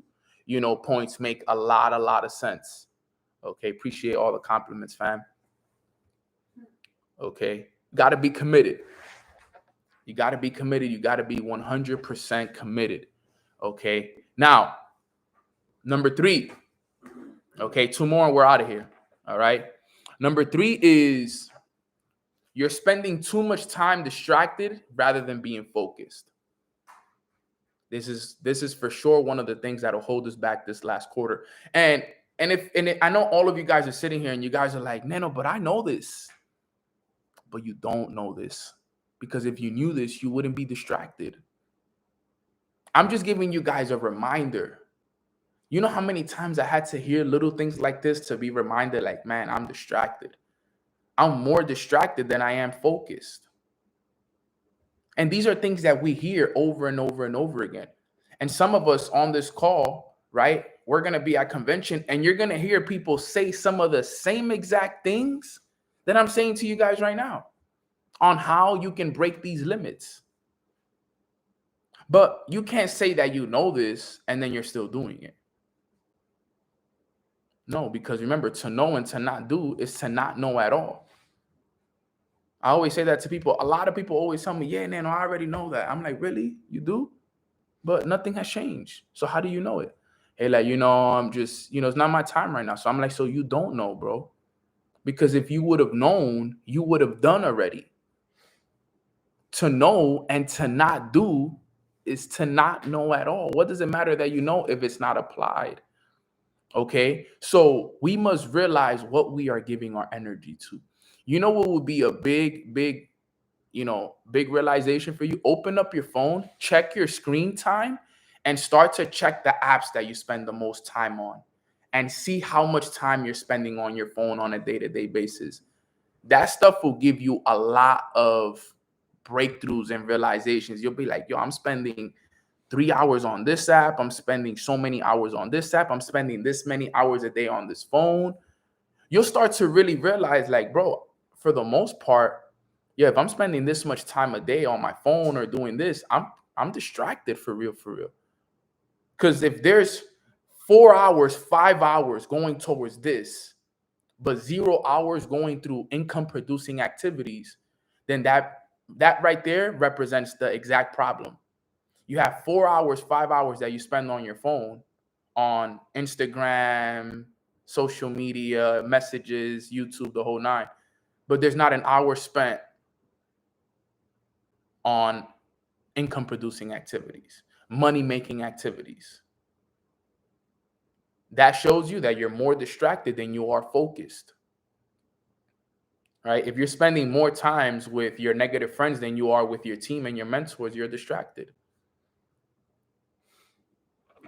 points make a lot of sense. Okay, appreciate all the compliments, fam. Okay, got to be committed. You got to be committed. You got to be 100% committed. Okay, now number 3. Okay, 2 more and we're out of here. All right. Number 3 is you're spending too much time distracted rather than being focused. This is for sure one of the things that'll hold us back this last quarter. And I know all of you guys are sitting here and you guys are like, Nano, but I know this. But you don't know this, because if you knew this, you wouldn't be distracted. I'm just giving you guys a reminder. You know how many times I had to hear little things like this to be reminded, like, man, I'm distracted. I'm more distracted than I am focused. And these are things that we hear over and over and over again. And some of us on this call, right, we're going to be at convention and you're going to hear people say some of the same exact things that I'm saying to you guys right now on how you can break these limits. But you can't say that you know this and then you're still doing it. No, because remember, to know and to not do is to not know at all. I always say that to people. A lot of people always tell me, yeah, Nano, I already know that. I'm like, really? You do? but nothing has changed. So how do you know it? Hey, like, I'm just, it's not my time right now. So I'm like, so you don't know, bro. Because if you would have known, you would have done already. To know and to not do is to not know at all. What does it matter that you know if it's not applied? Okay. So we must realize what we are giving our energy to. You know what would be a big, big realization for you? Open up your phone, check your screen time, and start to check the apps that you spend the most time on and see how much time you're spending on your phone on a day-to-day basis. That stuff will give you a lot of breakthroughs and realizations. You'll be like, yo, I'm spending 3 hours on this app. I'm spending so many hours on this app. I'm spending this many hours a day on this phone. You'll start to really realize, like, bro, for the most part, yeah, if I'm spending this much time a day on my phone or doing this, I'm distracted for real, for real. Because if there's 4 hours, 5 hours going towards this, but 0 hours going through income producing activities, then that right there represents the exact problem. You have 4 hours, 5 hours that you spend on your phone, on Instagram, social media, messages, YouTube, the whole nine. But there's not an hour spent on income producing activities, money making activities. That shows you that you're more distracted than you are focused. Right? If you're spending more times with your negative friends than you are with your team and your mentors, you're distracted.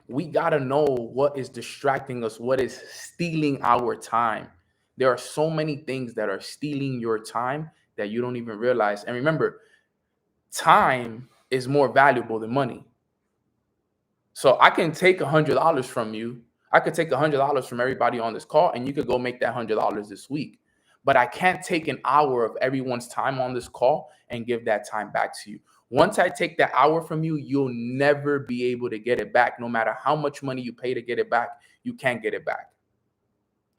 We got to know what is distracting us, what is stealing our time. There are so many things that are stealing your time that you don't even realize. And remember, time is more valuable than money. So I can take $100 from you. I could take $100 from everybody on this call, and you could go make that $100 this week. But I can't take an hour of everyone's time on this call and give that time back to you. Once I take that hour from you, you'll never be able to get it back. No matter how much money you pay to get it back, you can't get it back.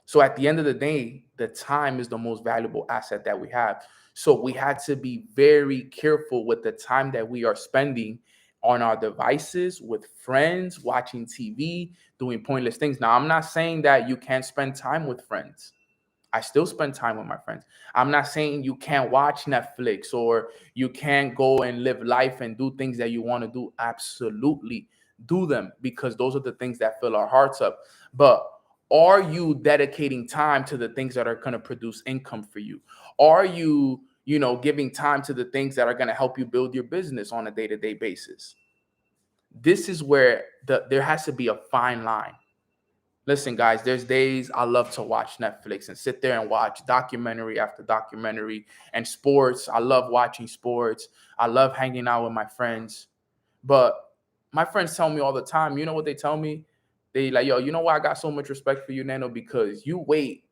So at the end of the day, the time is the most valuable asset that we have. So we had to be very careful with the time that we are spending on our devices, with friends, watching TV, doing pointless things. Now, I'm not saying that you can't spend time with friends. I still spend time with my friends. I'm not saying you can't watch Netflix or you can't go and live life and do things that you want to do. Absolutely do them, because those are the things that fill our hearts up. But are you dedicating time to the things that are going to produce income for you? Are you, giving time to the things that are going to help you build your business on a day-to-day basis? This is where there has to be a fine line. Listen, guys, there's days I love to watch Netflix and sit there and watch documentary after documentary, and sports. I love watching sports. I love hanging out with my friends. But my friends tell me all the time, you know what they tell me? They like, yo, you know why I got so much respect for you, Nano? Because you wait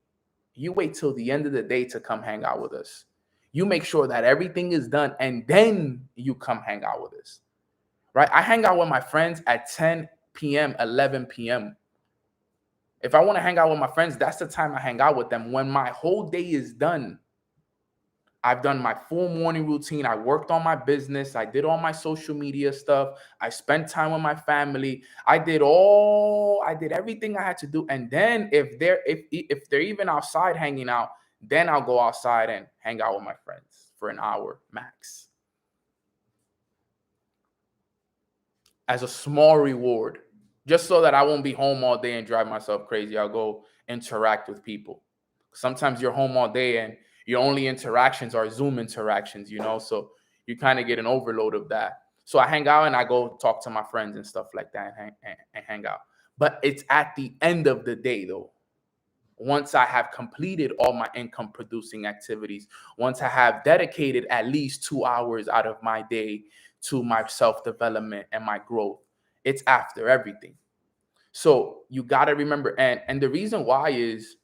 till the end of the day to come hang out with us. You make sure that everything is done, and then you come hang out with us. Right? I hang out with my friends at 10 p.m., 11 p.m. If I want to hang out with my friends, that's the time I hang out with them. When my whole day is done, I've done my full morning routine. I worked on my business. I did all my social media stuff. I spent time with my family. I did everything I had to do. And then if they're even outside hanging out, then I'll go outside and hang out with my friends for an hour max, as a small reward, just so that I won't be home all day and drive myself crazy. I'll go interact with people. Sometimes you're home all day and your only interactions are Zoom interactions, so you kind of get an overload of that. So I hang out and I go talk to my friends and stuff like that, and hang out. But it's at the end of the day, though. Once I have completed all my income producing activities, once I have dedicated at least 2 hours out of my day to my self-development and my growth, it's after everything. So you got to remember, and the reason why is,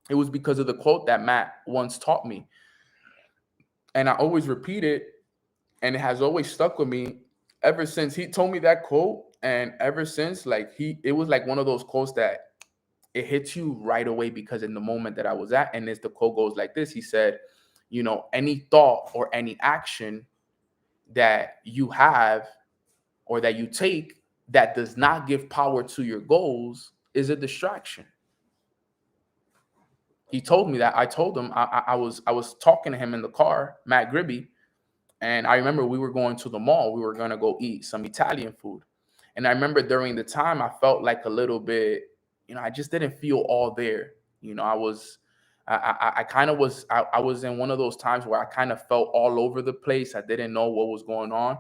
it was because of the quote that Matt once taught me. And I always repeat it, and it has always stuck with me ever since he told me that quote. And ever since, it was like one of those quotes that it hits you right away, because in the moment that I was at, and the quote goes like this. He said, any thought or any action that you have, or that you take that does not give power to your goals is a distraction. He told me that. I told him I was talking to him in the car, Matt Gribby, and I remember we were going to the mall. We were gonna go eat some Italian food, and I remember during the time I felt like a little bit, I just didn't feel all there. I was, I kind of was, I was in one of those times where I kind of felt all over the place. I didn't know what was going on,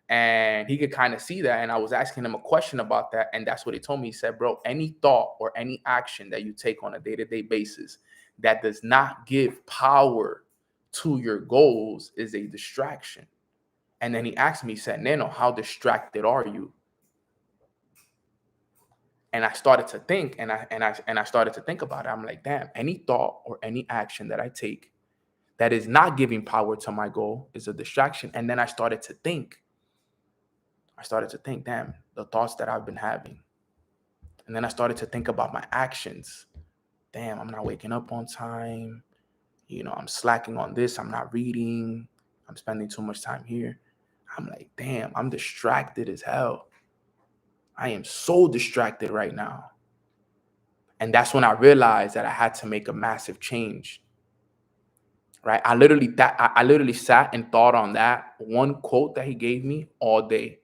and he could kind of see that. And I was asking him a question about that. And that's what he told me. He said, bro, any thought or any action that you take on a day-to-day basis that does not give power to your goals is a distraction. And then he asked me, he said, Nano, how distracted are you? And I started to think, and I started to think about it. I'm like, damn, any thought or any action that I take that is not giving power to my goal is a distraction. And then I started to think, damn, the thoughts that I've been having. And then I started to think about my actions. Damn, I'm not waking up on time. I'm slacking on this. I'm not reading. I'm spending too much time here. I'm like, damn, I'm distracted as hell. I am so distracted right now. And that's when I realized that I had to make a massive change. Right? I literally sat and thought on that one quote that he gave me all day,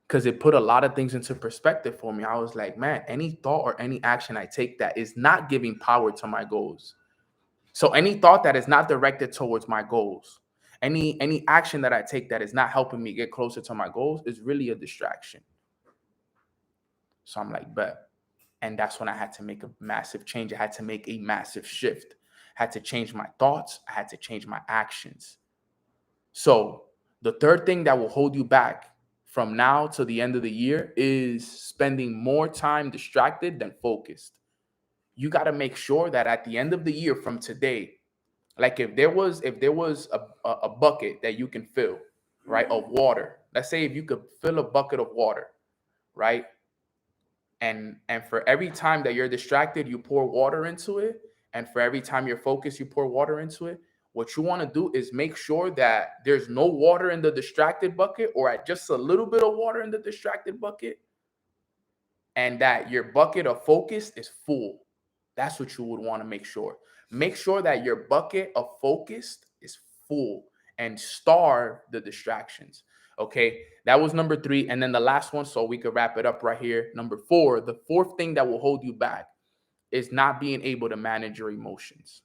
because it put a lot of things into perspective for me. I was like, man, any thought or any action I take that is not giving power to my goals. So any thought that is not directed towards my goals, any action that I take that is not helping me get closer to my goals is really a distraction. So I'm like, bet. And that's when I had to make a massive change. I had to make a massive shift. I had to change my thoughts. I had to change my actions. So the third thing that will hold you back from now to the end of the year is spending more time distracted than focused. You got to make sure that at the end of the year from today, like if there was a bucket that you can fill, right, of water. Let's say if you could fill a bucket of water, right? And for every time that you're distracted, you pour water into it. And for every time you're focused, you pour water into it. What you want to do is make sure that there's no water in the distracted bucket, or at just a little bit of water in the distracted bucket, and that your bucket of focus is full. That's what you would want to make sure. Make sure that your bucket of focus is full and starve the distractions. Okay, that was number 3. And then the last one, so we could wrap it up right here. Number 4, the fourth thing that will hold you back is not being able to manage your emotions.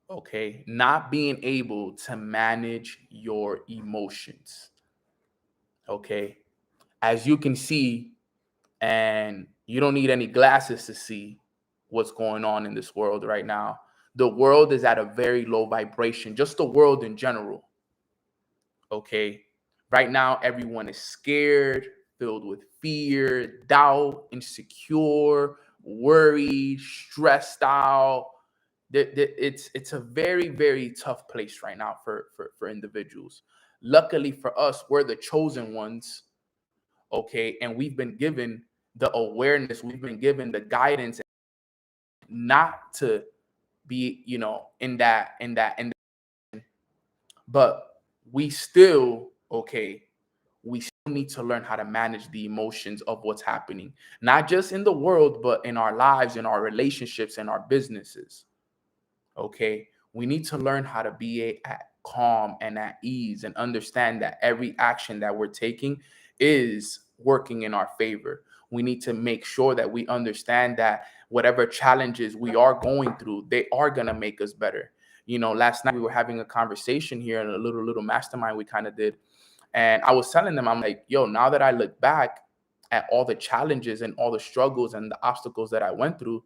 Okay, not being able to manage your emotions. Okay, as you can see, and you don't need any glasses to see what's going on in this world right now. The world is at a very low vibration, just the world in general. Okay. Right now, everyone is scared, filled with fear, doubt, insecure, worried, stressed out. It's a very, very tough place right now for individuals. Luckily for us, we're the chosen ones. Okay. And we've been given the awareness, we've been given the guidance not to be, but we still, okay, we still need to learn how to manage the emotions of what's happening, not just in the world, but in our lives, in our relationships, in our businesses. Okay. We need to learn how to be at calm and at ease, and understand that every action that we're taking is working in our favor. We need to make sure that we understand that whatever challenges we are going through, they are going to make us better. Last night we were having a conversation here in a little mastermind we kind of did. And I was telling them, I'm like, yo, now that I look back at all the challenges and all the struggles and the obstacles that I went through,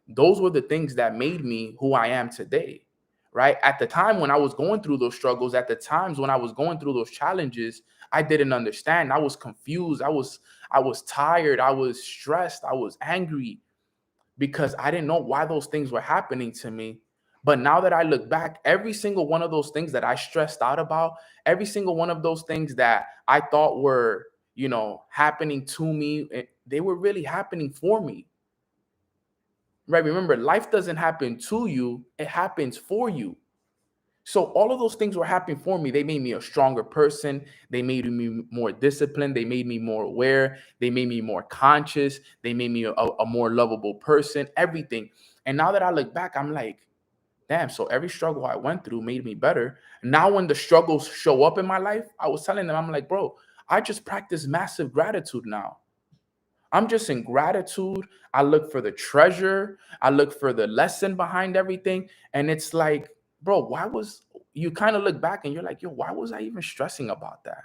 those were the things that made me who I am today, right? At the time when I was going through those struggles, at the times when I was going through those challenges, I didn't understand. I was confused. I was tired. I was stressed. I was angry because I didn't know why those things were happening to me. But now that I look back, every single one of those things that I stressed out about, every single one of those things that I thought were, happening to me, they were really happening for me. Right? Remember, life doesn't happen to you, it happens for you. So all of those things were happening for me. They made me a stronger person. They made me more disciplined. They made me more aware. They made me more conscious. They made me a more lovable person, everything. And now that I look back, I'm like, damn, so every struggle I went through made me better. Now when the struggles show up in my life, I was telling them, I'm like, bro, I just practice massive gratitude now. I'm just in gratitude. I look for the treasure. I look for the lesson behind everything. And it's like, bro, you kind of look back and you're like, yo, why was I even stressing about that?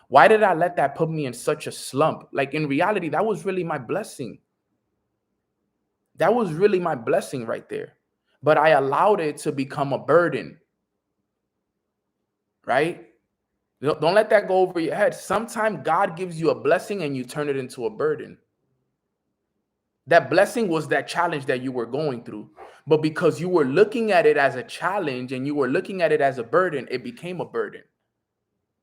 Why did I let that put me in such a slump? Like in reality, that was really my blessing. That was really my blessing right there. But I allowed it to become a burden, right? Don't let that go over your head. Sometimes God gives you a blessing and you turn it into a burden. That blessing was that challenge that you were going through. But because you were looking at it as a challenge and you were looking at it as a burden, it became a burden.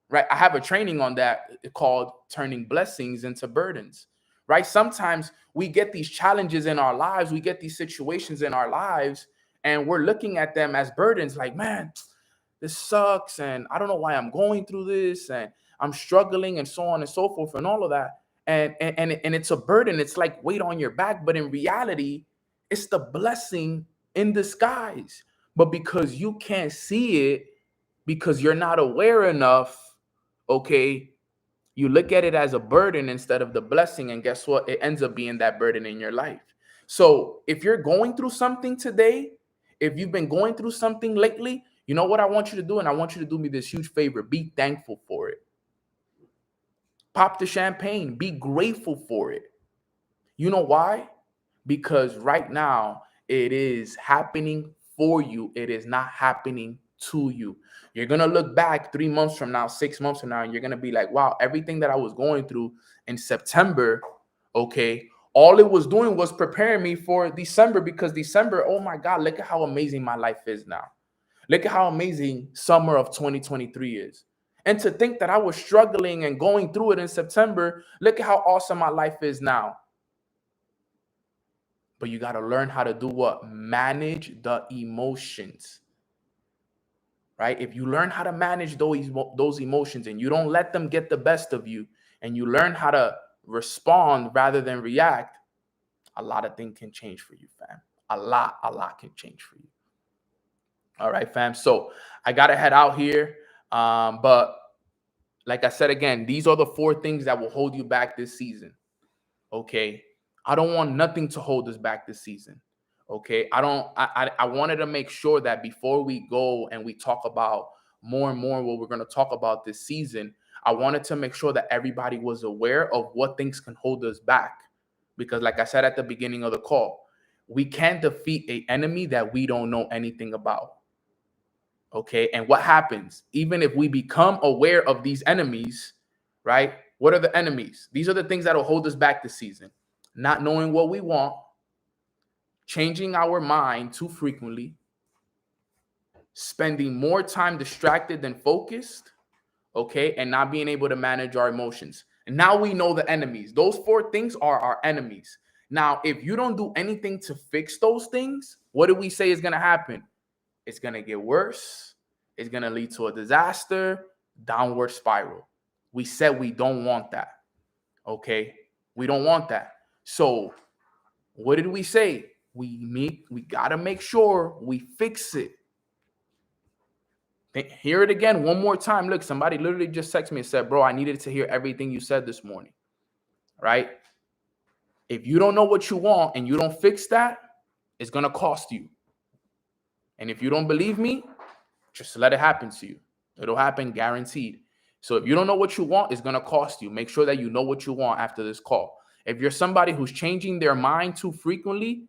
Right? I have a training on that called turning blessings into burdens. Right? Sometimes we get these challenges in our lives, we get these situations in our lives, and we're looking at them as burdens like, man, this sucks. And I don't know why I'm going through this. And I'm struggling and so on and so forth and all of that. And it's a burden. It's like weight on your back. But in reality, it's the blessing in disguise. But because you can't see it, because you're not aware enough, okay, you look at it as a burden instead of the blessing. And guess what? It ends up being that burden in your life. So if you're going through something today, if you've been going through something lately, you know what I want you to do? And I want you to do me this huge favor. Be thankful for it. Pop the champagne. Be grateful for it. You know why? Because right now it is happening for you. It is not happening to you. You're going to look back 3 months from now, 6 months from now, and you're going to be like, wow, everything that I was going through in September, okay, all it was doing was preparing me for December, because December, oh my God, look at how amazing my life is now. Look at how amazing summer of 2023 is. And to think that I was struggling and going through it in September, look at how awesome my life is now. But you got to learn how to do what? Manage the emotions, right? If you learn how to manage those emotions and you don't let them get the best of you, and you learn how to respond rather than react, a lot of things can change for you, fam. A lot can change for you. All right, fam. So I got to head out here. But like I said, again, these are the 4 things that will hold you back this season. Okay. I don't want nothing to hold us back this season. Okay. I wanted to make sure that before we go and we talk about more and more what we're going to talk about this season, I wanted to make sure that everybody was aware of what things can hold us back. Because like I said at the beginning of the call, we can't defeat an enemy that we don't know anything about. Okay. And what happens? Even if we become aware of these enemies, right? What are the enemies? These are the things that will hold us back this season. Not knowing what we want, changing our mind too frequently, spending more time distracted than focused, okay, and not being able to manage our emotions. And now we know the enemies. Those 4 things are our enemies. Now, if you don't do anything to fix those things, what do we say is going to happen? It's going to get worse. It's going to lead to a disaster, downward spiral. We said we don't want that. Okay? We don't want that. So, what did we say? We got to make sure we fix it. Hear it again one more time. Look, somebody literally just texted me and said, bro, I needed to hear everything you said this morning. Right? If you don't know what you want and you don't fix that, it's going to cost you. And if you don't believe me, just let it happen to you. It'll happen guaranteed. So if you don't know what you want, it's going to cost you. Make sure that you know what you want after this call. If you're somebody who's changing their mind too frequently,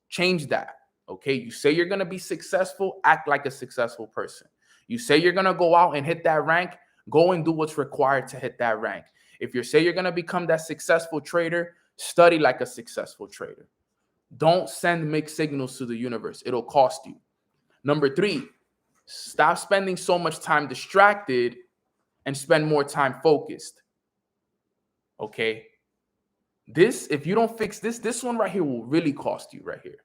change that. Okay. You say you're going to be successful, act like a successful person. You say you're going to go out and hit that rank, go and do what's required to hit that rank. If you say you're going to become that successful trader, study like a successful trader. Don't send mixed signals to the universe. It'll cost you. Number 3, stop spending so much time distracted and spend more time focused. Okay. If you don't fix this one right here will really cost you right here.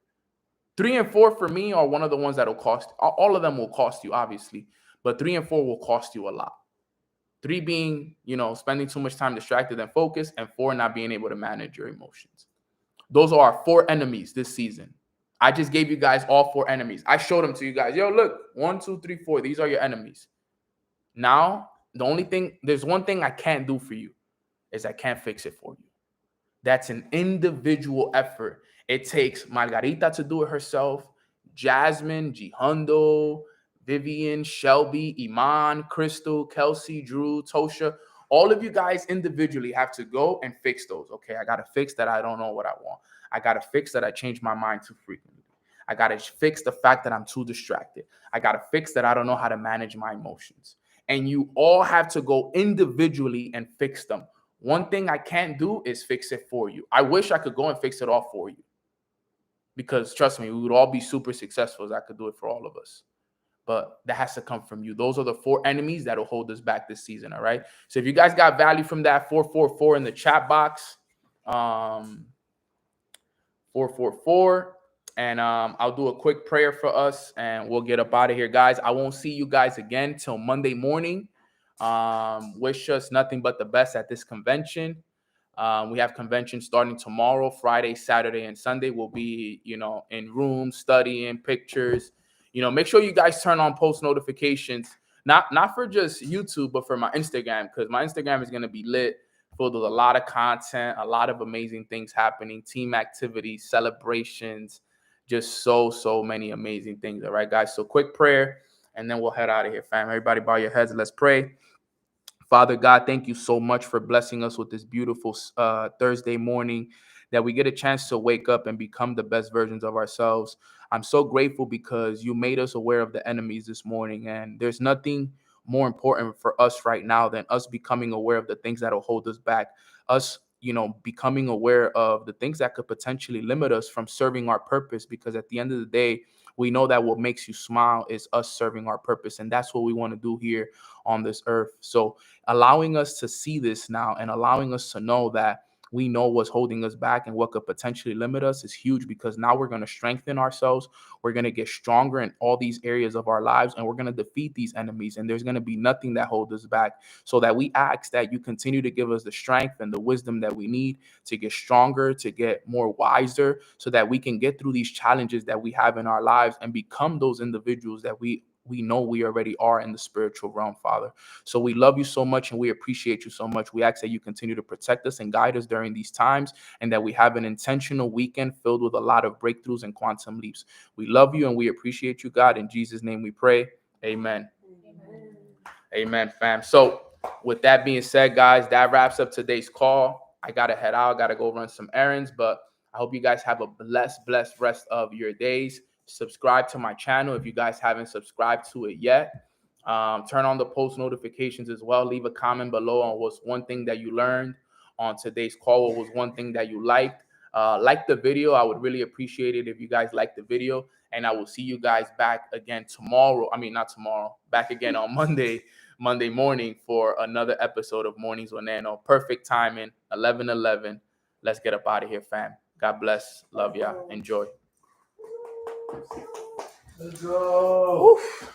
3 and 4 for me are one of the ones that will cost. All of them will cost you, obviously, but 3 and 4 will cost you a lot. 3 being, spending too much time distracted and focused, and 4 not being able to manage your emotions. Those are our 4 enemies this season. I just gave you guys all 4 enemies. I showed them to you guys. Yo, look, 1, 2, 3, 4. These are your enemies. Now, there's one thing I can't do for you is I can't fix it for you. That's an individual effort. It takes Margarita to do it herself, Jasmine, Jihundo, Vivian, Shelby, Iman, Crystal, Kelsey, Drew, Tosha. All of you guys individually have to go and fix those. Okay, I got to fix that I don't know what I want. I got to fix that I change my mind too frequently. I got to fix the fact that I'm too distracted. I got to fix that I don't know how to manage my emotions. And you all have to go individually and fix them. One thing I can't do is fix it for you. I wish I could go and fix it all for you. Because trust me, we would all be super successful as I could do it for all of us. But that has to come from you. Those are the 4 enemies that will hold us back this season, all right? So if you guys got value from that, 444 in the chat box. 444. And I'll do a quick prayer for us and we'll get up out of here, guys. I won't see you guys again till Monday morning. Wish us nothing but the best at this convention. We have convention starting tomorrow, Friday, Saturday, and Sunday. We'll be, in rooms, studying, pictures. Make sure you guys turn on post notifications, not for just YouTube, but for my Instagram, because my Instagram is going to be lit, filled with a lot of content, a lot of amazing things happening, team activities, celebrations, just so many amazing things. All right, guys. So quick prayer, and then we'll head out of here, fam. Everybody bow your heads and let's pray. Father God, thank you so much for blessing us with this beautiful Thursday morning that we get a chance to wake up and become the best versions of ourselves. I'm so grateful because you made us aware of the enemies this morning, and there's nothing more important for us right now than us becoming aware of the things that will hold us back, us becoming aware of the things that could potentially limit us from serving our purpose, because at the end of the day, we know that what makes you smile is us serving our purpose, and that's what we want to do here on this earth. So allowing us to see this now and allowing us to know that we know what's holding us back and what could potentially limit us is huge, because now we're going to strengthen ourselves. We're going to get stronger in all these areas of our lives, and we're going to defeat these enemies, and there's going to be nothing that holds us back. So that we ask that you continue to give us the strength and the wisdom that we need to get stronger, to get more wiser, so that we can get through these challenges that we have in our lives and become those individuals that we know we already are in the spiritual realm, Father. So we love you so much and we appreciate you so much. We ask that you continue to protect us and guide us during these times, and that we have an intentional weekend filled with a lot of breakthroughs and quantum leaps. We love you and we appreciate you, God. In Jesus' name we pray. Amen. Amen. Amen, fam. So with that being said, guys, that wraps up today's call. I got to head out. Got to go run some errands, but I hope you guys have a blessed rest of your days. Subscribe to my channel if you guys haven't subscribed to it yet. Turn on the post notifications as well. Leave a comment below on what's one thing that you learned on today's call. What was one thing that you liked? Like the video. I would really appreciate it if you guys like the video. And I will see you guys back again tomorrow. I mean, not tomorrow. Back again on Monday morning for another episode of Mornings with Nano. Perfect timing, 11:11. Let's get up out of here, fam. God bless. Love ya. Enjoy. Let's go. Oof.